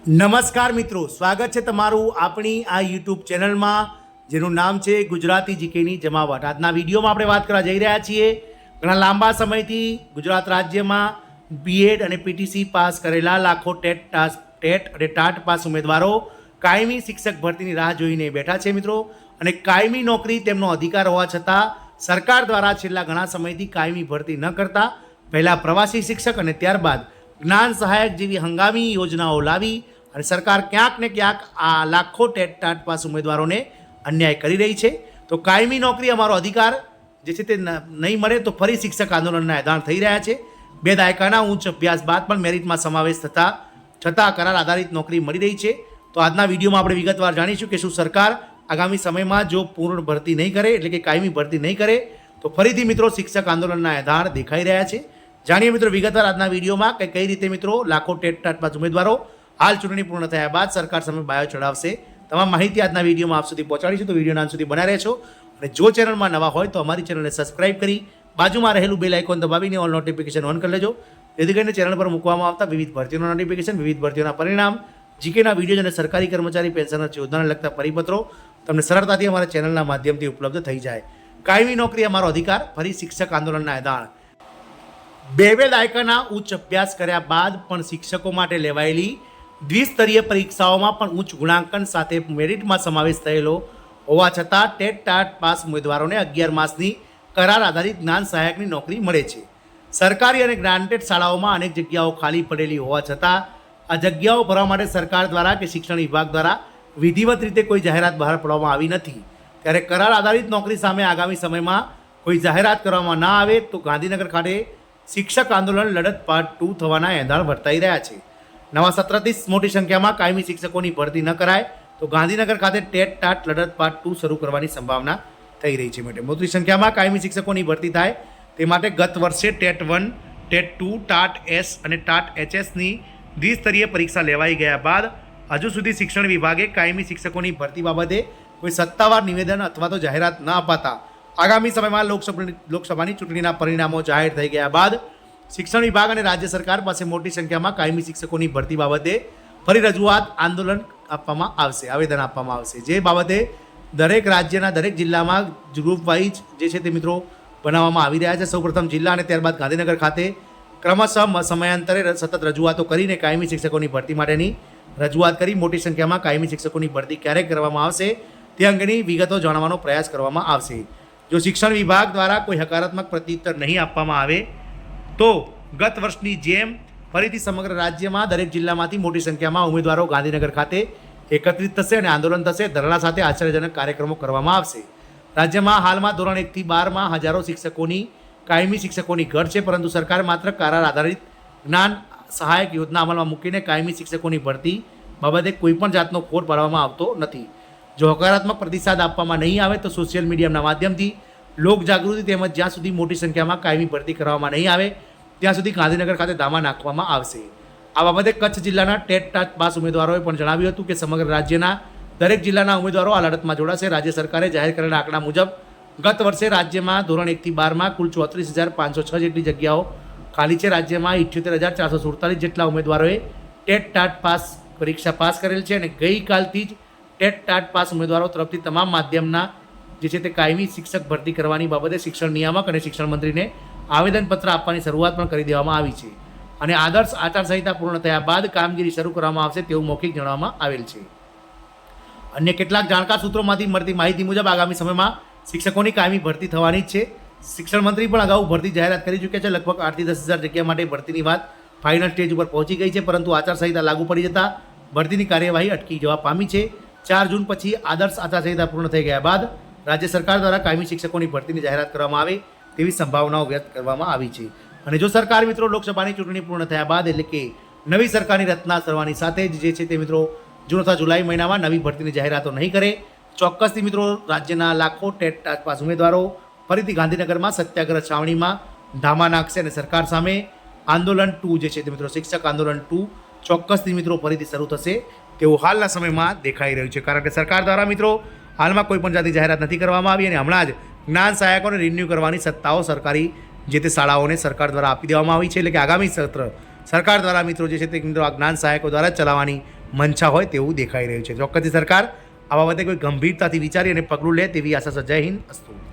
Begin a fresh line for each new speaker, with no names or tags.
નમસ્કાર મિત્રો, સ્વાગત છે તમારું આપણી આ યુટ્યુબ ચેનલમાં જેનું નામ છે ગુજરાતી જીકેની જમાવટ। આજના વિડીયોમાં આપણે વાત કરવા જઈ રહ્યા છીએ ઘણા લાંબા સમયથી ગુજરાત રાજ્યમાં બીએડ અને પીટીસી પાસ કરેલા લાખો ટેટ અને ટાટ પાસ ઉમેદવારો કાયમી શિક્ષક ભરતીની રાહ જોઈને બેઠા છે મિત્રો। અને કાયમી નોકરી તેમનો અધિકાર હોવા છતાં સરકાર દ્વારા છેલ્લા ઘણા સમયથી કાયમી ભરતી ન કરતા પહેલાં પ્રવાસી શિક્ષક અને ત્યારબાદ જ્ઞાન સહાયક જેવી હંગામી યોજનાઓ લાવી અને સરકાર ક્યાંક ને ક્યાંક આ લાખો ટાટ પાસ ઉમેદવારોને અન્યાય કરી રહી છે। તો કાયમી નોકરી અમારો અધિકાર જે છે તે નહીં મળે તો ફરી શિક્ષક આંદોલનના એલાન થઈ રહ્યા છે। 2 દાયકાના ઉચ્ચ અભ્યાસ બાદ પણ મેરિટમાં સમાવેશ છતાં કરાર આધારિત નોકરી મળી રહી છે। તો આજના વિડીયોમાં આપણે વિગતવાર જાણીશું કે શું સરકાર આગામી સમયમાં જો પૂર્ણ ભરતી નહીં કરે એટલે કે કાયમી ભરતી નહીં કરે તો ફરીથી મિત્રો શિક્ષક આંદોલનના એધાર દેખાઈ રહ્યા છે। જાણીએ મિત્રો વિગતવાર આજના વિડીયોમાં કે કઈ રીતે મિત્રો લાખો ટાટ પાસ ઉમેદવારો હાલ ચૂંટણી પૂર્ણ થયા બાદ સરકાર સામે બાયો ચડાવશે। તમામ માહિતી આજના વિડીયોમાં આપ સુધી પહોંચાડીશું, તો વિડીયોના અંત સુધી બના રહેશો। અને જો ચેનલમાં નવા હોય તો અમારી ચેનલને સબસ્ક્રાઇબ કરી બાજુમાં રહેલું બેલ આઇકોન દબાવીને ઓલ નોટિફિકેશન ઓન કરી લેજો, જેથી કરીને ચેનલ પર મૂકવામાં આવતા વિવિધ ભરતીઓના નોટિફિકેશન, વિવિધ ભરતીઓના પરિણામ, જીકેના વિડીયો અને સરકારી કર્મચારી પેન્શનર યોજનાને લગતા પરિપત્રો તમને સરળતાથી અમારા ચેનલના માધ્યમથી ઉપલબ્ધ થઈ જાય। કાયમી નોકરી અમારો અધિકાર, ફરી શિક્ષક આંદોલનના એધાર। 2 દાયકાના ઉચ્ચ અભ્યાસ કર્યા બાદ પણ શિક્ષકો માટે લેવાયેલી દ્વિસ્તરીય પરીક્ષાઓમાં પણ ઉચ્ચ ગુણાંકન સાથે મેરિટમાં સમાવેશ થયેલો હોવા છતાં ટાટ પાસ ઉમેદવારોને 11 માસની કરાર આધારિત જ્ઞાન સહાયકની નોકરી મળે છે। સરકારી અને ગ્રાન્ટેડ શાળાઓમાં અનેક જગ્યાઓ ખાલી પડેલી હોવા છતાં આ જગ્યાઓ ભરવા માટે સરકાર દ્વારા કે શિક્ષણ વિભાગ દ્વારા વિધિવત રીતે કોઈ જાહેરાત બહાર પાડવામાં આવી નથી। ત્યારે કરાર આધારિત નોકરી સામે આગામી સમયમાં કોઈ જાહેરાત કરવામાં ના આવે તો ગાંધીનગર ખાતે શિક્ષક આંદોલન લડત પાર્ટ 2 થવાના એંધાણ વર્તાઈ રહ્યા છે। નવા સત્રથી મોટી સંખ્યામાં કાયમી શિક્ષકોની ભરતી ન કરાય તો ગાંધીનગર ખાતે ટાટ લડત પાર્ટ 2 શરૂ કરવાની સંભાવના થઈ રહી છે। મોટી સંખ્યામાં કાયમી શિક્ષકોની ભરતી થાય તે માટે ગત વર્ષે ટેટ 1, ટેટ 2, ટાટ એસ અને ટાટ એચએસની દ્વિસ્તરીય પરીક્ષા લેવાઈ ગયા બાદ હજુ સુધી શિક્ષણ વિભાગે કાયમી શિક્ષકોની ભરતી બાબતે કોઈ સત્તાવાર નિવેદન અથવા તો જાહેરાત ન અપાતા આગામી સમયમાં લોકસભાની ચૂંટણીના પરિણામો જાહેર થઈ ગયા બાદ શિક્ષણ વિભાગ અને રાજ્ય સરકાર પાસે મોટી સંખ્યામાં કાયમી શિક્ષકોની ભરતી બાબતે ફરી રજૂઆત આંદોલન આપવામાં આવશે, આવેદન આપવામાં આવશે, જે બાબતે દરેક રાજ્યના દરેક જિલ્લામાં ગ્રુપ વાઇઝ જે છે તે મિત્રો બનાવવામાં આવી રહ્યા છે। સૌપ્રથમ જિલ્લા અને ત્યારબાદ ગાંધીનગર ખાતે ક્રમશઃ સમયાંતરે સતત રજૂઆતો કરીને કાયમી શિક્ષકોની ભરતી માટેની રજૂઆત કરી મોટી સંખ્યામાં કાયમી શિક્ષકોની ભરતી ક્યારે કરવામાં આવશે તે અંગેની વિગતો જાણવાનો પ્રયાસ કરવામાં આવશે। જો શિક્ષણ વિભાગ દ્વારા કોઈ હકારાત્મક પ્રત્યુત્તર નહીં આપવામાં આવે તો ગત વર્ષની જેમ ફરીથી સમગ્ર રાજ્યમાં દરેક જિલ્લામાંથી મોટી સંખ્યામાં ઉમેદવારો ગાંધીનગર ખાતે એકત્રિત થશે અને આંદોલન થશે। ધરણા સાથે આશ્ચર્યજનક કાર્યક્રમો કરવામાં આવશે। રાજ્યમાં હાલમાં ધોરણ 1 થી 12માં હજારો શિક્ષકોની કાયમી શિક્ષકોની ઘટ છે, પરંતુ સરકાર માત્ર કરાર આધારિત જ્ઞાન સહાયક યોજના અમલમાં મૂકીને કાયમી શિક્ષકોની ભરતી બાબતે કોઈપણ જાતનો ખોટ પાડવામાં આવતો નથી। જો હકારાત્મક પ્રતિસાદ આપવામાં નહીં આવે તો સોશિયલ મીડિયાના માધ્યમથી લોક જાગૃતિ તેમજ જ્યાં સુધી મોટી સંખ્યામાં કાયમી ભરતી કરવામાં નહીં આવે ત્યાં સુધી ગાંધીનગર ખાતે ધામા નાખવામાં આવશે। આ બાબતે કચ્છ જિલ્લાના ટાટ પાસ ઉમેદવારોએ પણ જણાવ્યું હતું કે સમગ્ર રાજ્યના દરેક જિલ્લાના ઉમેદવારો આ લડતમાં જોડાશે। રાજ્ય સરકારે જાહેર કરેલા આંકડા મુજબ ગત વર્ષે રાજ્યમાં ધોરણ 1 થી 12માં કુલ 34,506 જેટલી જગ્યાઓ ખાલી છે। રાજ્યમાં 78,447 જેટલા ઉમેદવારોએ ટાટ પાસ પરીક્ષા પાસ કરેલ છે અને ગઈકાલથી જ ટાટ પાસ ઉમેદવારો તરફથી તમામ માધ્યમના જે છે તે કાયમી શિક્ષક ભરતી કરવાની બાબતે શિક્ષણ નિયામક અને શિક્ષણ મંત્રીને આવેદનપત્ર આપવાની શરૂઆત પણ કરી દેવામાં આવી છે અને આદર્શ આચારસંહિતા પૂર્ણ થયા બાદ કામગીરી શરૂ કરવામાં આવશે તેવું મૌખિક જણાવવામાં આવેલ છે। અન્ય કેટલાક જાણકાર સૂત્રોમાંથી મળતી માહિતી મુજબ આગામી સમયમાં શિક્ષકોની કાયમી ભરતી થવાની જ છે। શિક્ષણ મંત્રી પણ અગાઉ ભરતી જાહેરાત કરી ચૂક્યા છે। લગભગ 8 થી 10,000 જગ્યા માટે ભરતીની વાત ફાઇનલ સ્ટેજ ઉપર પહોંચી ગઈ છે, પરંતુ આચારસંહિતા લાગુ પડી જતાં ભરતીની કાર્યવાહી અટકી જવા પામી છે। 4 જૂન પછી આદર્શ આચારસંહિતા પૂર્ણ થઈ ગયા બાદ રાજ્ય સરકાર દ્વારા કાયમી શિક્ષકોની ભરતીની જાહેરાત કરવામાં આવે તેવી સંભાવનાઓ વ્યક્ત કરવામાં આવી છે। અને જો સરકાર મિત્રો લોકસભાની ચૂંટણી પૂર્ણ થયા બાદ એટલે કે નવી સરકારની રચના કરવાની સાથે જ જે છે તે મિત્રો જૂન અથવા જુલાઈ મહિનામાં નવી ભરતીની જાહેરાતો નહીં કરે ચોક્કસથી મિત્રો રાજ્યના લાખો ટાટ પાસ ઉમેદવારો ફરીથી ગાંધીનગરમાં સત્યાગ્રહ છાવણીમાં ધામા નાખશે અને સરકાર સામે આંદોલન 2 જે છે તે મિત્રો શિક્ષક આંદોલન 2 ચોક્કસથી મિત્રો ફરીથી શરૂ થશે તેવું હાલના સમયમાં દેખાઈ રહ્યું છે। કારણ કે સરકાર દ્વારા મિત્રો હાલમાં કોઈ પણ જાતની જાહેરાત નથી કરવામાં આવી અને હમણાં જ જ્ઞાન સહાયકોને રિન્યૂ કરવાની સત્તાઓ સરકારી જે તે શાળાઓને સરકાર દ્વારા આપી દેવામાં આવી છે। એટલે કે આગામી સત્ર સરકાર દ્વારા મિત્રો જે છે તે મિત્રો આ જ્ઞાન સહાયકો દ્વારા ચલાવવાની મંશા હોય તેવું દેખાઈ રહ્યું છે. ચોક્કસથી સરકાર આ બાબતે કોઈ ગંભીરતાથી વિચારી અને પગલું લે તેવી આશા. જય હિન્દ. અસ્તુ.